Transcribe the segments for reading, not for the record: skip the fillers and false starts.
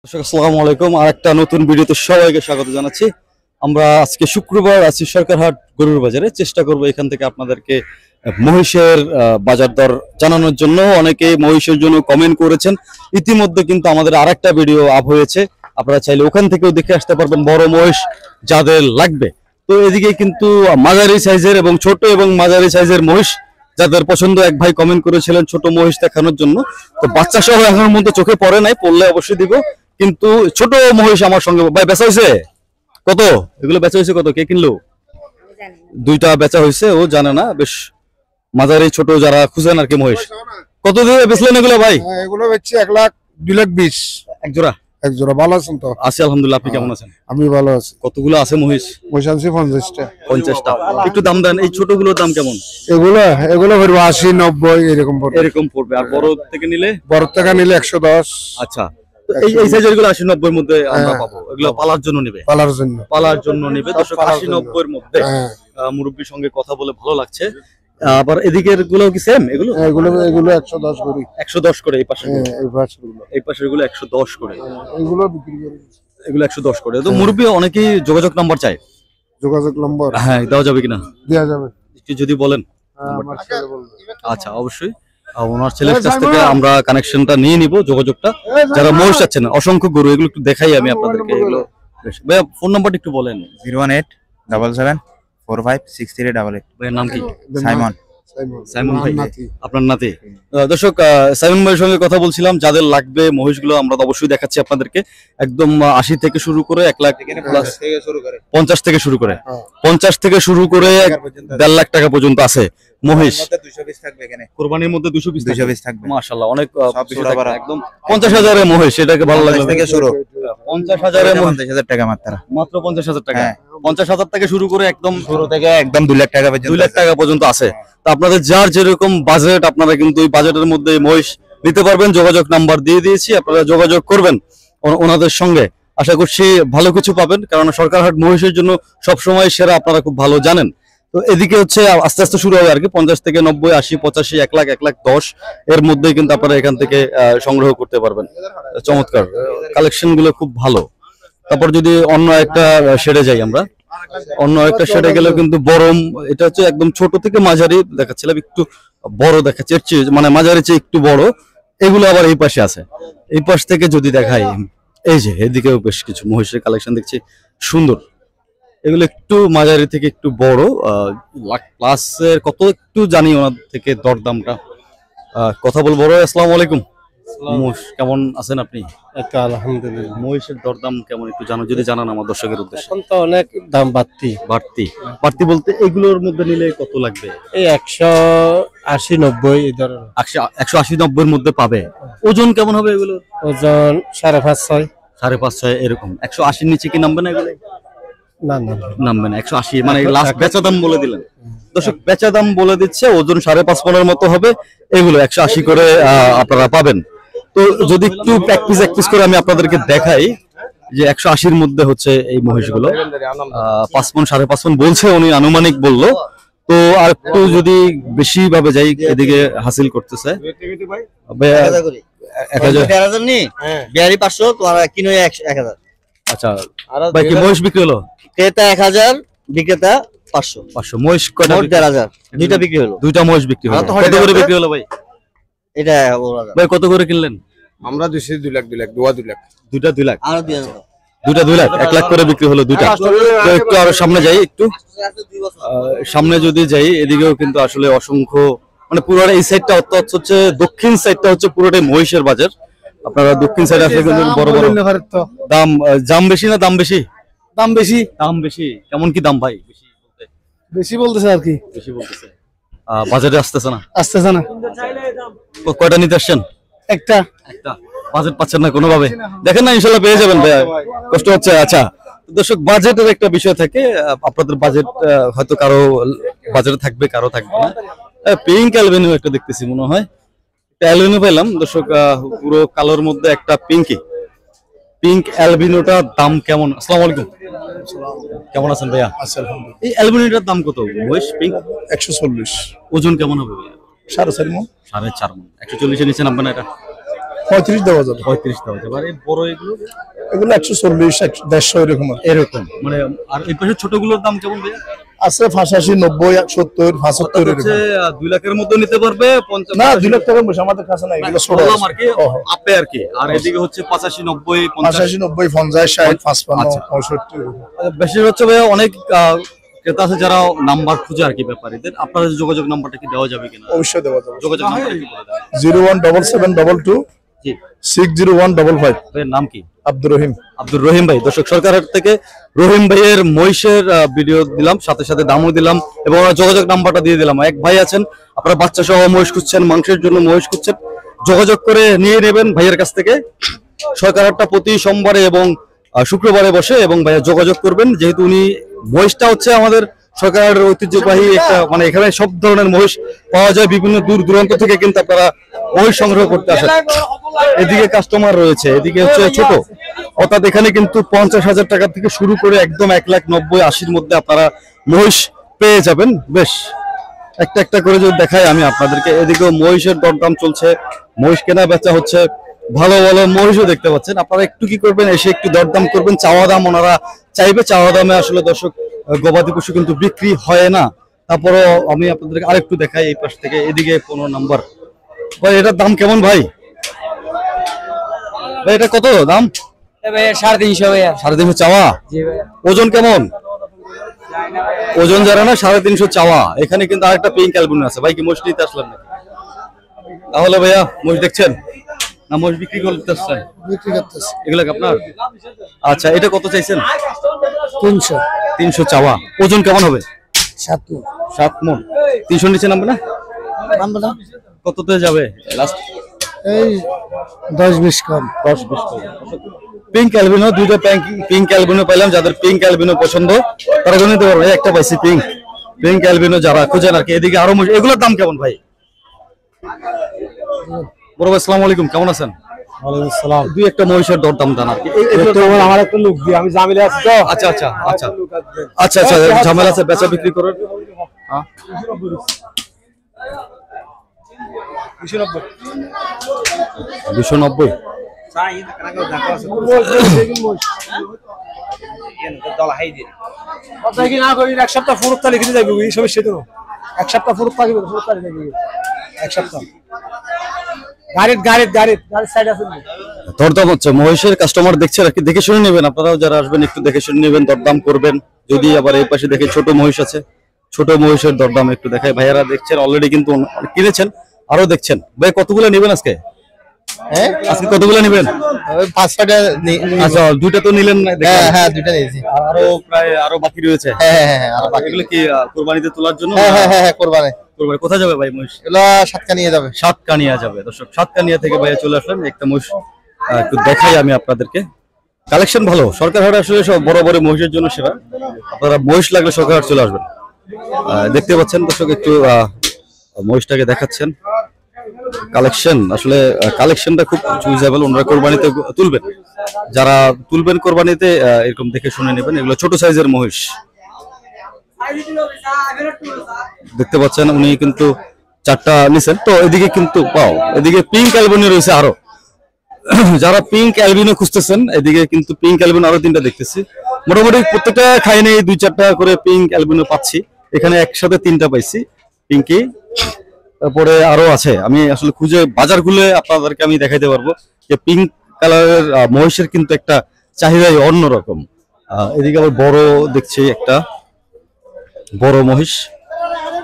দর্শক আসসালামু আলাইকুম। আর একটা নতুন ভিডিওতে সবাইকে স্বাগত জানাচ্ছি। আমরা আজকে শুক্রবার আছি সরকারহাট গরুর বাজারে। চেষ্টা করব এখান থেকে আপনাদেরকে মহিষের বাজার দর জানানোর জন্য। অনেকে মহিষের জন্য কমেন্ট করেছেন। ইতিমধ্যে কিন্তু আমাদের আরেকটা ভিডিও আপ হয়েছে, আপনারা চাইলে ওখান থেকেও দেখে আসতে পারবেন বড় মহিষ যাদের লাগবে। তো এদিকে কিন্তু মাঝারি সাইজের এবং ছোট এবং মাঝারি সাইজের মহিষ যাদের পছন্দ, এক ভাই কমেন্ট করেছিলেন ছোট মহিষ দেখানোর জন্য। তো বাচ্চা সহ এখনো মধ্যে চোখে পড়ে নাই, পড়লে অবশ্যই দিব। কিন্তু ছোট মহিষ আমার সঙ্গে ভাই বেচা হয়েছে কত? এগুলো বেচা হয়েছে কত? কে কিনলো? দুইটা বেচা হয়েছে, ও জানে না। বেশ মাঝারি ছোট যারা খুঁজেন আর কি মহিষ। কত দিয়ে বেচলেন এগুলো ভাই? এগুলো বেচছি 1,02,20,000 এক জোড়া। এক জোড়া। ভালো আছেন তো? আছি আলহামদুলিল্লাহ, আপনি কেমন আছেন? আমি ভালো আছি। কতগুলো আছে মহিষ? মহিষ আনছি 50টা। 50টা। একটু দাম দেন। এই ছোটগুলোর দাম কেমন? এগুলো পড়বে 80-90 এরকম পড়বে। এরকম পড়বে। আর বড় থেকে নিলে? বড় থেকে নিলে 110। আচ্ছা, এই সাইজের গুলো 80-90 এর মধ্যে আমরা পাবো। এগুলো পালার জন্য নেবে? পালার জন্য নেবে। 80-90 এর মধ্যে। মুরব্বির সঙ্গে কথা বলে ভালো লাগছে। আবার এদিকের গুলো কি সেম? এগুলো 110 করে। 110 করে। এই পাশের গুলো? এই পাশের গুলো 110 করে। এগুলো বিক্রি করে। এগুলো 110 করে। তো মুরব্বি অনেকেই যোগাযোগ নাম্বার চায়। যোগাযোগ নম্বর? হ্যাঁ, দেওয়া যাবে কিনা? দেওয়া যাবে। একটু যদি বলেন। আচ্ছা, অবশ্যই। ওনার ছেলের কাছ থেকে আমরা কানেকশনটা নিয়ে নিব, যোগাযোগটা। যারা মহিষ চাচ্ছেন, অসংখ্য গরু, এগুলো একটু দেখাই আমি আপনাদেরকে। এগুলো ভাইয়া ফোন নাম্বারটা একটু বলেন। 01877456388। ভাইয়ের নাম কি? সাইমন। সাইমন ভাই, আপনার নাতি। দর্শক, সাইমন ভাইয়ের সঙ্গে কথা বলছিলাম। যাদের লাগবে মহিষগুলো আমরা তো অবশ্যই দেখাচ্ছি আপনাদেরকে। একদম 80 থেকে শুরু করে 1 লাখ প্লাস, 50 থেকে শুরু করে 50 থেকে শুরু করে 1.5 লাখ টাকা পর্যন্ত আছে মহিষ। 200 পিস থাকবে এখানে। কুরবানির মধ্যে 200 পিস থাকবে। মাশাআল্লাহ, অনেক একদম 50,000 এর মহিষ। এটাকে ভালো লাগলো। থেকে শুরু 50,000 এর 50,000 টাকা মাত্র 50,000 টাকা। 50,000 থেকে শুরু করে একদম শুরু থেকে একদম 2 লাখ টাকা পর্যন্ত। 2 লাখ টাকা পর্যন্ত আছে। তো আপনাদের যার যেরকম বাজেট, আপনারা কিন্তু এই বাজেটের মধ্যে মহিষ নিতে পারবেন। যোগাযোগ নাম্বার দিয়ে দিয়েছি, আপনারা যোগাযোগ করবেন ওনাদের সঙ্গে। আশা করছি ভালো কিছু পাবেন, কারণ সরকারহাট মহিষের জন্য সবসময় সেরা, আপনারা খুব ভালো জানেন। তো এদিকে হচ্ছে আস্তে আস্তে শুরু হবে আর কি। 50 থেকে 90, 80, 85, 1 লাখ, 1,10,000 এর মধ্যে কিন্তু আপনারা এখান থেকে সংগ্রহ করতে পারবেন। চমৎকার কালেকশন গুলো, খুব ভালো। তারপর যদি অন্য একটা শেডে যাই আমরা, অন্য একটা শেডে গেলেও কিন্তু বরম, এটা হচ্ছে একদম ছোট থেকে মাঝারি দেখাচ্ছিলাম, একটু বড় দেখাচ্ছে, এর চেয়ে মানে মাঝারি চেয়ে একটু বড়। এগুলো আবার এই পাশে আছে। এই পাশ থেকে যদি দেখাই, এই যে এদিকেও বেশ কিছু মহিষের কালেকশন দেখছি, সুন্দর। এগুলো একটু মাঝারি থেকে একটু বড়, লাখ প্লাসের কত একটু জানি ওনার থেকে দরদামটা। কথা বলবো। আসসালামু আলাইকুম। মহিষ কেমন আছেন আপনি? আলহামদুলিল্লাহ। মহিষের দরদাম কেমন একটু যদি জানান আমার দর্শকের উদ্দেশ্যে। এখন তো অনেক দাম বাড়তি বলতে এগুলোর মধ্যে নিলে কত লাগবে? এই 180-90 এই ধরনের। 180-90 এর মধ্যে পাবে। ওজন কেমন হবে এগুলো? ওজন 5.5-6। 5.5-6 এরকম। 180 নিচে কি নামবে না এগুলো? না নামবে না। 180 মানে লাস্ট বেচা দাম বলে দিলেন। দর্শক, বেচা দাম বলে দিচ্ছে। ওজন 5.5 মনের মতো হবে। এগুলো 180 করে আপনারা পাবেন। তো যদি একটু প্র্যাকটিস করে আমি আপনাদেরকে দেখাই যে 180-র মধ্যে হচ্ছে এই মহিষগুলো। 5 মণ 5.5 মণ বলছে উনি, আনুমানিক বললো। তো আর একটু যদি বেশি ভাবে যাই, এদিকে হাসিল করতেছে 1,000 নি 500 তোমার কিনো 1,000। আচ্ছা ভাই, কি মহিষ বিক্রি হলো? ক্রেতা 1,000, বিক্রেতা 500। মহিষ কয়টা? 1,500। দুইটা বিক্রি হলো। দুইটা মহিষ বিক্রি হলো। কত করে বিক্রি হলো ভাই? এটা ভাই কত করে কিনলেন? আমরা 2 লাখ। দুইটা 2 লাখ। আরো 2,000। দুইটা 2 লাখ, 1 লাখ করে বিক্রি হলো দুইটা। তো একটু আরো সামনে যাই, একটু সামনে যদি যাই, এদিকেও কিন্তু আসলে অসংখ্য, মানে পুরোটা এই সাইডটা অর্থাৎ হচ্ছে দক্ষিণ সাইডটা হচ্ছে পুরোটাই মহিষের বাজার। আপনারা দক্ষিণ সাইডে আসলে কিন্তু বড় বড় দাম বেশি না? দাম বেশি। কেমন কি দাম ভাই? বেশি বলতেছে আর কি। বেশি বলতেছে। বাজারে আসতেছে না। কয়টা নিতে আসছেন? একটা। বাজেট পাচ্ছেন না কোনোভাবে? দেখেন না, ইনশাল্লাহ পেয়ে যাবেন ভাইয়া, কষ্ট হচ্ছে। আচ্ছা দর্শক, বাজেটের একটা বিষয় থাকে। আপনাদের বাজেট হয়তো কারো বাজেটে থাকবে, কারো থাকবে না। পিঙ্ক অ্যালবিনো একটা দেখতেছি, মনে হয় অ্যালবিনো পেলাম দর্শক। পুরো কালোর মধ্যে একটা পিঙ্ক অ্যালবিনোটা দাম কেমন? আসসালামু আলাইকুম। কেমন আছেন ভাইয়া? এই অ্যালবিনোটার দাম কত? মহিষ পিঙ্ক 140। ওজন কেমন হবে ভাইয়া? 4.5 মণ। 4.5 মণ। 140 এর নিচে নামবে না এটা? 35 দেওয়া যাবে। 35 দেওয়া যাবে। আর এই বড় এগুলো এগুলো 140, 150 এরকম আর কি। এরকম মানে, আর এই পাশে ছোটগুলোর দাম কেমন ভাইয়া? আছে 85, 90, 70, 75 এরকম। হচ্ছে 2 লাখের মধ্যে নিতে পারবে 50 না 2 লাখ টাকার বেশি আমাদের কাছে না, এগুলো ছোট বললাম আর আছে। কি, আপে আর কি। আর এদিকে হচ্ছে 85, 90, 50। 85, 90, 50, 60, 55, আচ্ছা। 65 বেশি হচ্ছে ভাইয়া অনেক ক্রেতা আছে যারা নাম্বার খুঁজে আর কি ব্যাপারীদের। আপনাদের যোগাযোগ নাম্বারটা কি দেওয়া যাবে কিনা? অবশ্যই দেওয়া যাবে। যোগাযোগ নাম্বারটা কি বলে দেন? 01772 জি, 60155। ভাইয়ের নাম কি? আব্দুর রহিম। আব্দুর রহিম ভাই। দর্শক, সরকারের থেকে রহিম ভাইয়ের মহিষের ভিডিও দিলাম, সাথে সাথে দামও দিলাম এবং ওনার যোগাযোগ নাম্বারটা দিয়ে দিলাম। এক ভাই আছেন, আপনারা বাচ্চা সহ মহিষ খুঁজছেন, মাংসের জন্য মহিষ খুঁজছেন, যোগাযোগ করে নিয়ে নেবেন ভাইয়ের কাছ থেকে। সরকারটা প্রতি সোমবারে এবং শুক্রবারে বসে এবং ভাইয়া যোগাযোগ করবেন, যেহেতু উনি মহিষটা হচ্ছে আমাদের সরকারের ঐতিহ্যবাহী একটা, মানে এখানে সব ধরনের মহিষ পাওয়া যায়, বিভিন্ন দূর দূরান্ত থেকে কিন্তু আপনারা মহিষ সংগ্রহ করতে আসেন। এদিকে কাস্টমার রয়েছে, এদিকে হচ্ছে ছোট, অর্থাৎ এখানে কিন্তু 50,000 টাকা থেকে শুরু করে একদম 1,90,000, 80-র মধ্যে আপনারা মহিষ পেয়ে যাবেন। বেশ একটা একটা করে যদি দেখাই আমি আপনাদেরকে, এদিকেও মহিষের দরদাম চলছে, মহিষ কেনা বেচা হচ্ছে, ভালো ভালো মহিষও দেখতে পাচ্ছেন। আপনারা একটু কি করবেন, এসে একটু দরদাম করবেন, চাওয়া দাম ওনারা চাইবে, চাওয়া দামে আসলে দর্শক গবাদি পশু কিন্তু বিক্রি হয় না। তারপরও আমি আপনাদেরকে আরেকটু দেখাই এই পাশ থেকে, এদিকে 15 নাম্বার। ভাই এটার দাম কেমন ভাই? ভাই এটা কত দাম? 350 ভাইয়া। 350 চাওয়া? জি ভাইয়া। ওজন কেমন? ওজন যারা না 350 চাওয়া। এখানে কিন্তু আরেকটা পিঙ্ক অ্যালবিনো আছে। ভাই কি মহিষ নিতে আসলেন নাকি? তাহলে ভাইয়া মহিষ দেখছেন না মহিষ বিক্রি করতেছেন? বিক্রি করতেছে এগুলো কি আপনার? আচ্ছা, এটা কত চাইছেন? 300, 300 চাওয়া। ওজন কেমন হবে? 7 মণ। 7 মণ। 300 নিচে নামবে না? নামবে না? কততে যাবে লাস্ট? এই 10-20 কম। 10-20 পিঙ্ক অ্যালবিনো, দুইটা পিঙ্ক অ্যালবিনো পাইলাম। যাদের পিঙ্ক অ্যালবিনো পছন্দ তারা কিনে নিতে পারবে। একটা পাইছি পিঙ্ক অ্যালবিনো যারা খুঁজেন আর কি। এদিকে আরো মহিষ, এগুলোর দাম কেমন ভাই? বড় ভাই আসসালামু আলাইকুম, কেমন আছেন? ওয়ালাইকুম আসসালাম। দুই একটা মহিষের দরদাম জান আর কি। আমার একটা লোক দিয়ে আমি জামিলে আছি তো। আচ্ছা আচ্ছা আচ্ছা আচ্ছা আচ্ছা, ঝামেলা আছে, বেচা বিক্রি করার। হ্যাঁ 290। এক সপ্তাহ ফুরুত তালিকা লিখে যাবি, এই সমস্যা তো এক সপ্তাহ ফুরুত তালিকা এক সপ্তাহ গাড়ির সাইড আছে। দরদাম হচ্ছে মহিষের, কাস্টমার দেখছে আর কি, দেখে শুনে নেবেন। আপনারাও যারা আসবেন একটু দেখে শুনে নেবেন, দরদাম করবেন। যদি আবার এই পাশে দেখে ছোট মহিষ আছে, ছোট মহিষের দরদাম একটু দেখায়। ভাইয়ারা দেখছেন অলরেডি, কিন্তু কিনেছেন, আরো দেখছেন। ভাই কতগুলো নেবেন আজকে? হ্যাঁ আজকে কতগুলো নেবেন? 5-6টা। আচ্ছা, দুইটা তো নিলেন না দেখলাম। হ্যাঁ হ্যাঁ, 2টা নিয়েছি। আরো প্রায় আরো বাকি রয়েছে। হ্যাঁ হ্যাঁ হ্যাঁ, আর বাকি। এগুলো কি কুরবানিতে তোলার জন্য? হ্যাঁ হ্যাঁ হ্যাঁ, কোরবানি। কুরবানি কোথায় যাবে ভাই মহিষ? এগুলো 7টা নিয়ে যাবে। সাতকানিয়া যাবে। দর্শক, সাতকানিয়া থেকে ভাইয়া চলে আসলেন। একটা মহিষ একটু দেখাই আমি আপনাদেরকে। কালেকশন ভালো, সরকার হাট আসলে সব বড় বড় মহিষের জন্য সেরা। আপনারা মহিষ লাগলে সরকার হাট চলে আসবেন। দেখতে পাচ্ছেন দর্শক, একটু মহিষটাকে দেখাচ্ছেন। কালেকশন আসলে কালেকশনটা খুব চুইজেবল। ওনারা কোরবানিতে তুলবেন, যারা তুলবেন কোরবানিতে এরকম দেখে শুনে নেবেন। এগুলো ছোট সাইজের মহিষ দেখতে পাচ্ছেন। উনি কিন্তু 4টা নিছেন। তো এদিকে কিন্তু পাও, এদিকে পিঙ্ক অ্যালবিনো রয়েছে আরো। যারা পিঙ্ক অ্যালবিনো খুঁজতেছেন, এদিকে কিন্তু পিঙ্ক অ্যালবিনো আরো 3টা দেখতেছি। মোটামুটি প্রত্যেকটা খাই নেই 2-4টা করে পিঙ্ক অ্যালবিনো পাচ্ছি। এখানে একসাথে 3টা পাইছি পিঙ্কি। তারপরে আরো আছে, আমি আসলে খুঁজে বাজার খুলে আপনাদেরকে আমি দেখাইতে পারবো যে পিঙ্ক কালারের মহিষের কিন্তু একটা চাহিদাই অন্যরকম। এদিকে আবার বড় দেখছি একটা বড় মহিষ।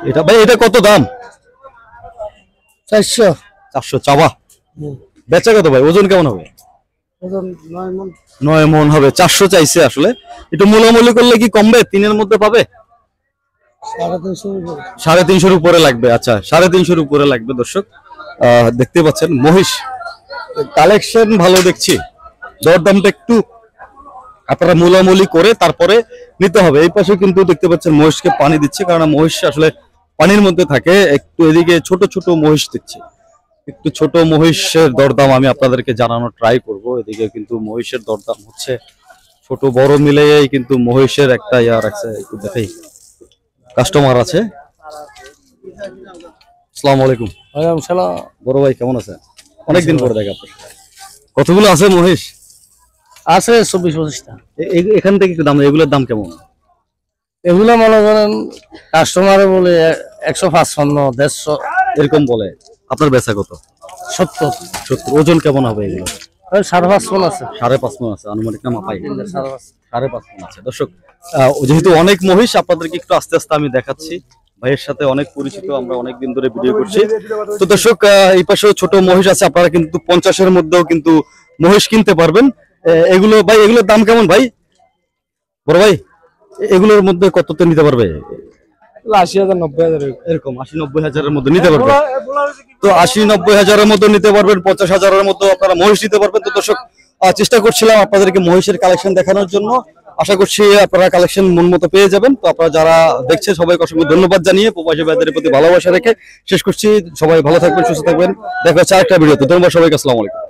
এটা ভাই এটা কত দাম? 400। 400 চাওয়া। বেচা কত ভাই? ওজন কেমন হবে? 9 মণ হবে। 400 চাইছে। আসলে একটু মূলামূলি করলে কি কমবে? 3-এর মধ্যে পাবে? 350-এর উপরে লাগবে। আচ্ছা, 350-এর উপরে লাগবে। দর্শক দেখতে পাচ্ছেন মহিষ কালেকশন ভালো দেখছি। দরদামটা একটু আপনারা মূলামূলি করে তারপরে নিতে হবে। এই পাশে কিন্তু দেখতে পাচ্ছেন মহিষকে পানি দিচ্ছে, কারণ মহিষ আসলে পানির মধ্যে থাকে। একটু এদিকে ছোট ছোট মহিষ দেখছি, একটু ছোট মহিষের দরদাম আমি আপনাদেরকে জানানোর ট্রাই করব। এদিকে কিন্তু মহিষের দরদাম হচ্ছে ছোট বড় মিলেই কিন্তু মহিষের একটা ইয়ার আছে। একটু দেখাই, কাস্টমার আছে। আসসালামু আলাইকুম। ওয়ালাইকুম সালাম। বড় ভাই কেমন আছেন? অনেকদিন পরে দেখা আপনার সাথে। কতগুলো আছে মহিষ? আছে 24-25টা। এখান থেকে একটু দাম, এগুলোর দাম কেমন? এগুলো মনে করেন কাস্টমারে বলে 155-150 এরকম বলে। আপনার বেচা কত? 70 70। ওজন কেমন হবে এগুলো? 5.5 মণ আছে। 5.5 মণ আছে আনুমানিক না মাপাই? 5.5 মণ আছে। দর্শক যেহেতু অনেক মহিষ, আপনাদেরকে একটু আস্তে আস্তে আমি দেখাচ্ছি। ভাইয়ের সাথে অনেক পরিচিত, আমরা অনেক দিন ধরে ভিডিও করছি। তো দর্শক এই পাশেও ছোট মহিষ আছে, আপনারা কিন্তু 50-এর মধ্যেও কিন্তু মহিষ কিনতে পারবেন। এগুলো ভাই, এগুলোর দাম কেমন ভাই? বড় ভাই, এগুলোর মধ্যে কততে নিতে পারবে? 80,000-90,000 এরকম 80-90 হাজারের মধ্যে নিতে পারবেন। তো 80-90 হাজারের মধ্যে নিতে পারবেন, 50 হাজারের মধ্যে আপনারা মহিষ নিতে পারবেন। তো দর্শক চেষ্টা করছিলাম আপনাদেরকে মহিষের কালেকশন দেখানোর জন্য। আশা করছি আপনারা কালেকশন মন মতো পেয়ে যাবেন। তো আপনারা যারা দেখছেন সবাইকে অসংখ্য ধন্যবাদ জানিয়ে প্রবাসী ভাইদের প্রতি ভালোবাসা রেখে শেষ করছি। সবাই ভালো থাকবেন, সুস্থ থাকবেন। দেখা হচ্ছে আরেকটা ভিডিওতে। ধন্যবাদ সবাইকে। আসসালামু আলাইকুম।